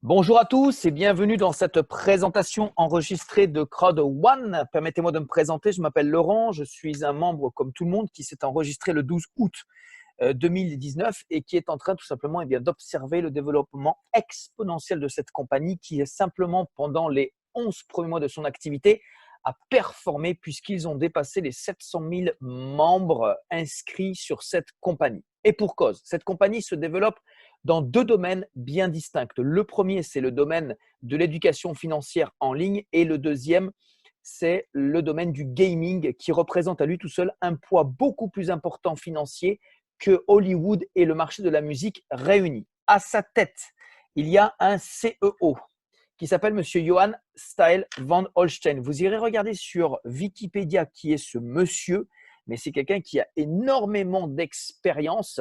Bonjour à tous et bienvenue dans cette présentation enregistrée de Crowd One. Permettez-moi de me présenter, je m'appelle Laurent, je suis un membre comme tout le monde qui s'est enregistré le 12 août 2019 et qui est en train tout simplement d'observer le développement exponentiel de cette compagnie qui est simplement pendant les 11 premiers mois de son activité a performé puisqu'ils ont dépassé les 700 000 membres inscrits sur cette compagnie. Et pour cause, cette compagnie se développe dans deux domaines bien distincts. Le premier, c'est le domaine de l'éducation financière en ligne et le deuxième, c'est le domaine du gaming qui représente à lui tout seul un poids beaucoup plus important financier que Hollywood et le marché de la musique réunis. À sa tête, il y a un CEO qui s'appelle Monsieur Johann Style van Holstein. Vous irez regarder sur Wikipédia qui est ce monsieur, mais c'est quelqu'un qui a énormément d'expérience,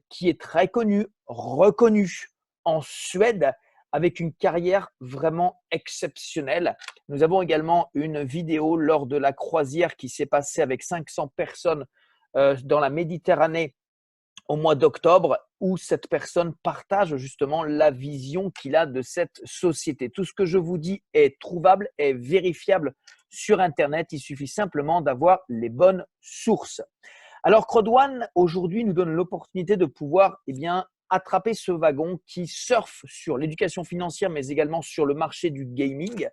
qui est très connu, reconnu en Suède, avec une carrière vraiment exceptionnelle. Nous avons également une vidéo lors de la croisière qui s'est passée avec 500 personnes dans la Méditerranée au mois d'octobre où cette personne partage justement la vision qu'il a de cette société. Tout ce que je vous dis est trouvable, est vérifiable sur Internet. Il suffit simplement d'avoir les bonnes sources. Alors, Crowd1, aujourd'hui, nous donne l'opportunité de pouvoir attraper ce wagon qui surfe sur l'éducation financière, mais également sur le marché du gaming,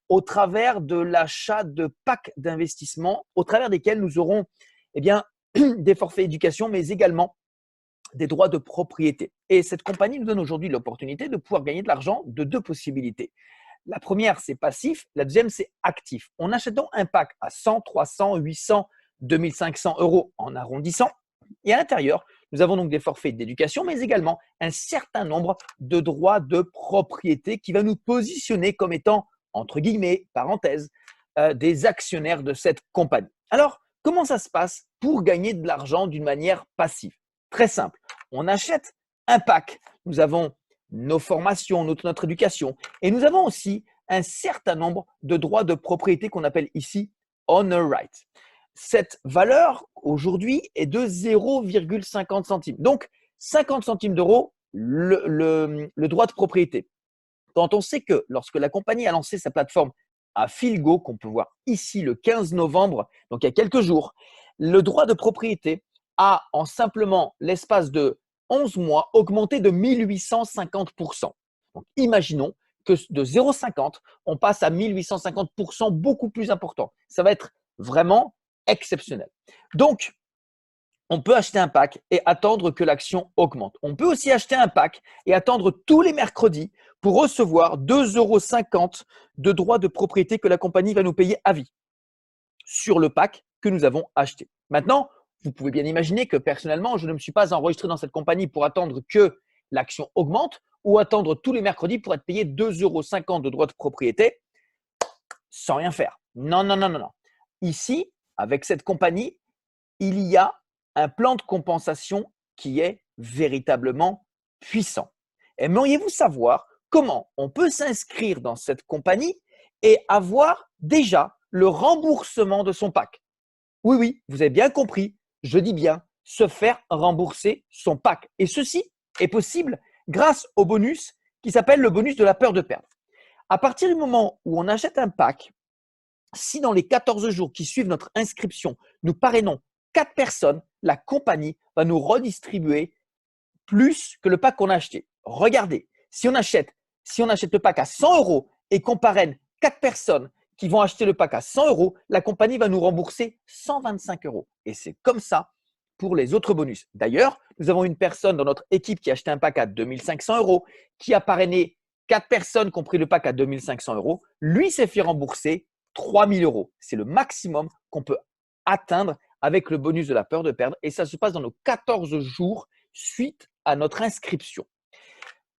au travers de l'achat de packs d'investissement, au travers desquels nous aurons des forfaits éducation, mais également des droits de propriété. Et cette compagnie nous donne aujourd'hui l'opportunité de pouvoir gagner de l'argent de deux possibilités. La première, c'est passif. La deuxième, c'est actif. On achète donc un pack à 100, 300, 800, 2500 euros en arrondissant. Et à l'intérieur, nous avons donc des forfaits d'éducation, mais également un certain nombre de droits de propriété qui va nous positionner comme étant, entre guillemets, parenthèse, des actionnaires de cette compagnie. Alors, comment ça se passe pour gagner de l'argent d'une manière passive? Très simple. On achète un pack. Nous avons nos formations, notre éducation. Et nous avons aussi un certain nombre de droits de propriété qu'on appelle ici honor right. Cette valeur aujourd'hui est de 0,50 centimes. Donc, 50 centimes d'euros, le droit de propriété. Quand on sait que lorsque la compagnie a lancé sa plateforme à Filgo, qu'on peut voir ici le 15 novembre, donc il y a quelques jours, le droit de propriété a en simplement l'espace de 11 mois augmenté de 1850%. Donc imaginons que de 0,50, on passe à 1850%, beaucoup plus important. Ça va être vraiment exceptionnel. Donc, on peut acheter un pack et attendre que l'action augmente. On peut aussi acheter un pack et attendre tous les mercredis pour recevoir 2,50 € de droits de propriété que la compagnie va nous payer à vie sur le pack que nous avons acheté. Maintenant, vous pouvez bien imaginer que personnellement, je ne me suis pas enregistré dans cette compagnie pour attendre que l'action augmente ou attendre tous les mercredis pour être payé 2,50 € de droits de propriété sans rien faire. Non, non, non, non, non. Ici, avec cette compagnie, il y a un plan de compensation qui est véritablement puissant. Aimeriez-vous savoir comment on peut s'inscrire dans cette compagnie et avoir déjà le remboursement de son pack? Oui, oui, vous avez bien compris, je dis bien se faire rembourser son pack. Et ceci est possible grâce au bonus qui s'appelle le bonus de la peur de perdre. À partir du moment où on achète un pack, si dans les 14 jours qui suivent notre inscription, nous parrainons 4 personnes, la compagnie va nous redistribuer plus que le pack qu'on a acheté. Regardez, si on achète le pack à 100 € et qu'on parraine 4 personnes qui vont acheter le pack à 100 €, la compagnie va nous rembourser 125 €. Et c'est comme ça pour les autres bonus. D'ailleurs, nous avons une personne dans notre équipe qui a acheté un pack à 2500 €, qui a parrainé 4 personnes qui ont pris le pack à 2500 €. Lui s'est fait rembourser 3000 €. C'est le maximum qu'on peut atteindre avec le bonus de la peur de perdre. Et ça se passe dans nos 14 jours suite à notre inscription.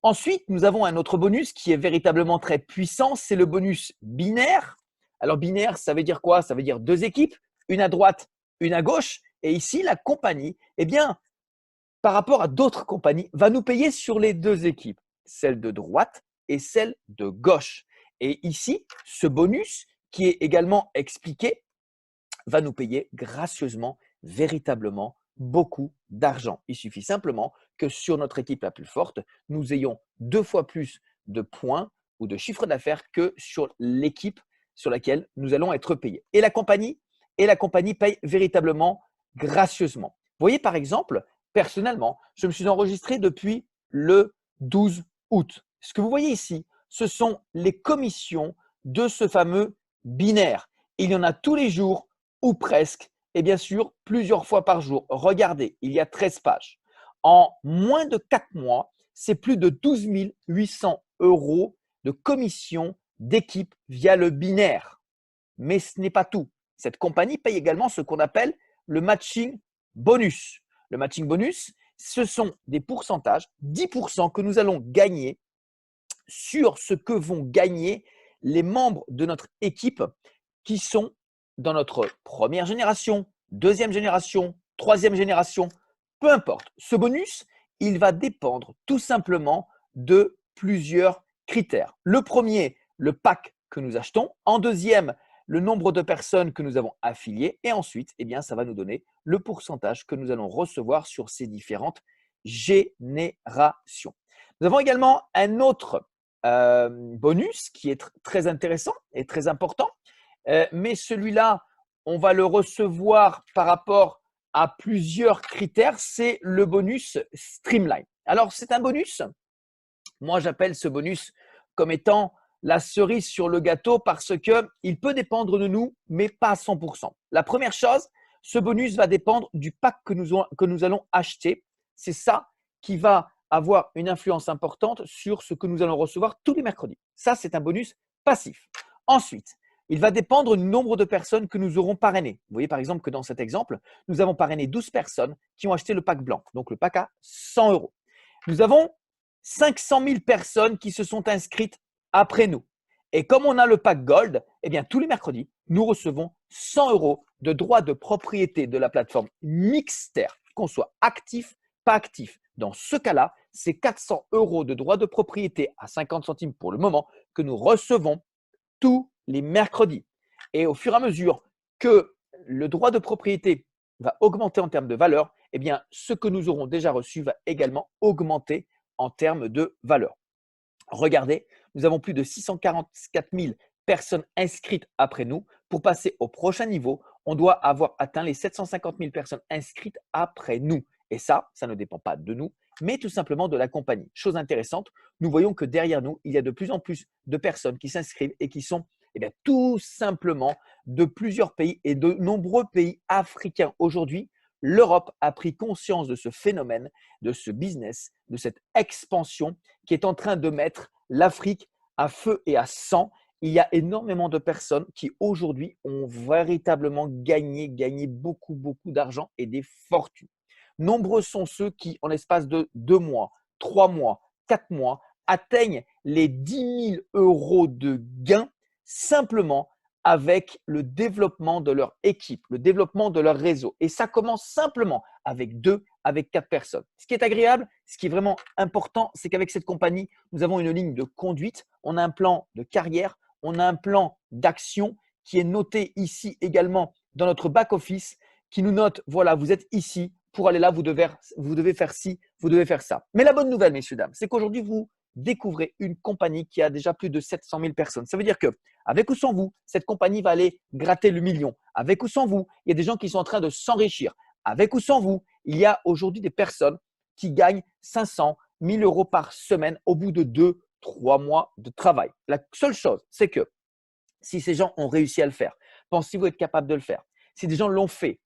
Ensuite, nous avons un autre bonus qui est véritablement très puissant, c'est le bonus binaire. Alors binaire, ça veut dire quoi? Ça veut dire deux équipes, une à droite, une à gauche. Et ici, la compagnie, par rapport à d'autres compagnies, va nous payer sur les deux équipes, celle de droite et celle de gauche. Et ici, ce bonus, qui est également expliqué, va nous payer gracieusement, véritablement beaucoup d'argent. Il suffit simplement que sur notre équipe la plus forte, nous ayons 2 fois plus de points ou de chiffre d'affaires que sur l'équipe sur laquelle nous allons être payés. Et la compagnie paye véritablement gracieusement. Vous voyez, par exemple, personnellement, je me suis enregistré depuis le 12 août. Ce que vous voyez ici, ce sont les commissions de ce fameux binaire. Il y en a tous les jours ou presque et bien sûr plusieurs fois par jour. Regardez, il y a 13 pages. En moins de 4 mois, c'est plus de 12 800 euros de commission d'équipe via le binaire. Mais ce n'est pas tout. Cette compagnie paye également ce qu'on appelle le matching bonus. Le matching bonus, ce sont des pourcentages, 10% que nous allons gagner sur ce que vont gagner les membres de notre équipe qui sont dans notre première génération, deuxième génération, troisième génération, peu importe. Ce bonus, il va dépendre tout simplement de plusieurs critères. Le premier, le pack que nous achetons. En deuxième, le nombre de personnes que nous avons affiliées. Et ensuite, eh bien, ça va nous donner le pourcentage que nous allons recevoir sur ces différentes générations. Nous avons également un autre bonus qui est très intéressant et très important. Mais celui-là, on va le recevoir par rapport à plusieurs critères. C'est le bonus Streamline. Alors, c'est un bonus. Moi, j'appelle ce bonus comme étant la cerise sur le gâteau parce qu'il peut dépendre de nous, mais pas à 100%. La première chose, ce bonus va dépendre du pack que nous allons acheter. C'est ça qui va avoir une influence importante sur ce que nous allons recevoir tous les mercredis. Ça, c'est un bonus passif. Ensuite, il va dépendre du nombre de personnes que nous aurons parrainées. Vous voyez par exemple que dans cet exemple, nous avons parrainé 12 personnes qui ont acheté le pack blanc, donc le pack à 100 euros. Nous avons 500 000 personnes qui se sont inscrites après nous. Et comme on a le pack Gold, eh bien, tous les mercredis, nous recevons 100 euros de droits de propriété de la plateforme Mixter, qu'on soit actif, pas actif. Dans ce cas-là, c'est 400 euros de droits de propriété à 50 centimes pour le moment que nous recevons tous les mercredis. Et au fur et à mesure que le droit de propriété va augmenter en termes de valeur, eh bien, ce que nous aurons déjà reçu va également augmenter en termes de valeur. Regardez, nous avons plus de 644 000 personnes inscrites après nous. Pour passer au prochain niveau, on doit avoir atteint les 750 000 personnes inscrites après nous. Et ça ne dépend pas de nous, mais tout simplement de la compagnie. Chose intéressante, nous voyons que derrière nous, il y a de plus en plus de personnes qui s'inscrivent et qui sont tout simplement de plusieurs pays et de nombreux pays africains. Aujourd'hui, l'Europe a pris conscience de ce phénomène, de ce business, de cette expansion qui est en train de mettre l'Afrique à feu et à sang. Il y a énormément de personnes qui aujourd'hui ont véritablement gagné beaucoup, beaucoup d'argent et des fortunes. Nombreux sont ceux qui, en l'espace de 2 mois, 3 mois, 4 mois, atteignent les 10 000 euros de gains simplement avec le développement de leur équipe, le développement de leur réseau. Et ça commence simplement avec 2, avec 4 personnes. Ce qui est agréable, ce qui est vraiment important, c'est qu'avec cette compagnie, nous avons une ligne de conduite, on a un plan de carrière, on a un plan d'action qui est noté ici également dans notre back-office, qui nous note, voilà, vous êtes ici, pour aller là, vous devez faire ci, vous devez faire ça. Mais la bonne nouvelle, messieurs, dames, c'est qu'aujourd'hui, vous découvrez une compagnie qui a déjà plus de 700 000 personnes. Ça veut dire que, avec ou sans vous, cette compagnie va aller gratter le million. Avec ou sans vous, il y a des gens qui sont en train de s'enrichir. Avec ou sans vous, il y a aujourd'hui des personnes qui gagnent 500, 1000 euros par semaine au bout de 2, 3 mois de travail. La seule chose, c'est que si ces gens ont réussi à le faire, pensez-vous être capable de le faire? Si des gens l'ont fait,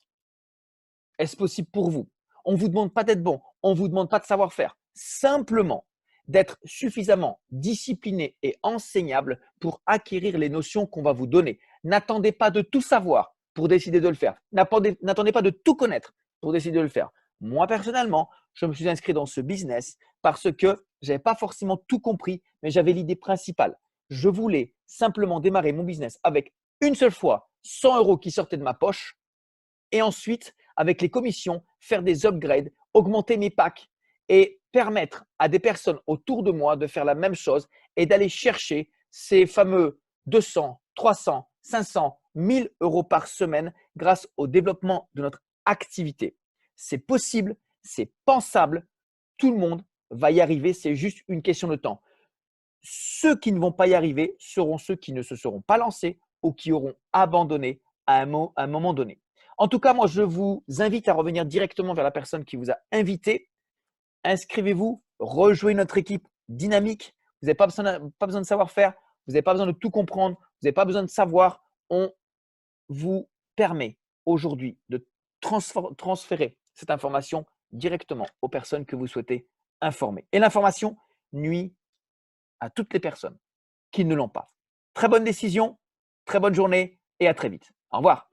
est-ce possible pour vous? On ne vous demande pas d'être bon, on ne vous demande pas de savoir-faire. Simplement d'être suffisamment discipliné et enseignable pour acquérir les notions qu'on va vous donner. N'attendez pas de tout savoir pour décider de le faire. N'attendez pas de tout connaître pour décider de le faire. Moi, personnellement, je me suis inscrit dans ce business parce que je n'avais pas forcément tout compris, mais j'avais l'idée principale. Je voulais simplement démarrer mon business avec une seule fois 100 euros qui sortaient de ma poche et ensuite, avec les commissions, faire des upgrades, augmenter mes packs et permettre à des personnes autour de moi de faire la même chose et d'aller chercher ces fameux 200, 300, 500, 1000 euros par semaine grâce au développement de notre activité. C'est possible, c'est pensable, tout le monde va y arriver, c'est juste une question de temps. ceux qui ne vont pas y arriver seront ceux qui ne se seront pas lancés ou qui auront abandonné à un moment donné. En tout cas, moi, je vous invite à revenir directement vers la personne qui vous a invité. Inscrivez-vous, rejoignez notre équipe dynamique. Vous n'avez pas besoin de savoir-faire, vous n'avez pas besoin de tout comprendre, vous n'avez pas besoin de savoir. On vous permet aujourd'hui de transférer cette information directement aux personnes que vous souhaitez informer. Et l'information nuit à toutes les personnes qui ne l'ont pas. Très bonne décision, très bonne journée et à très vite. Au revoir.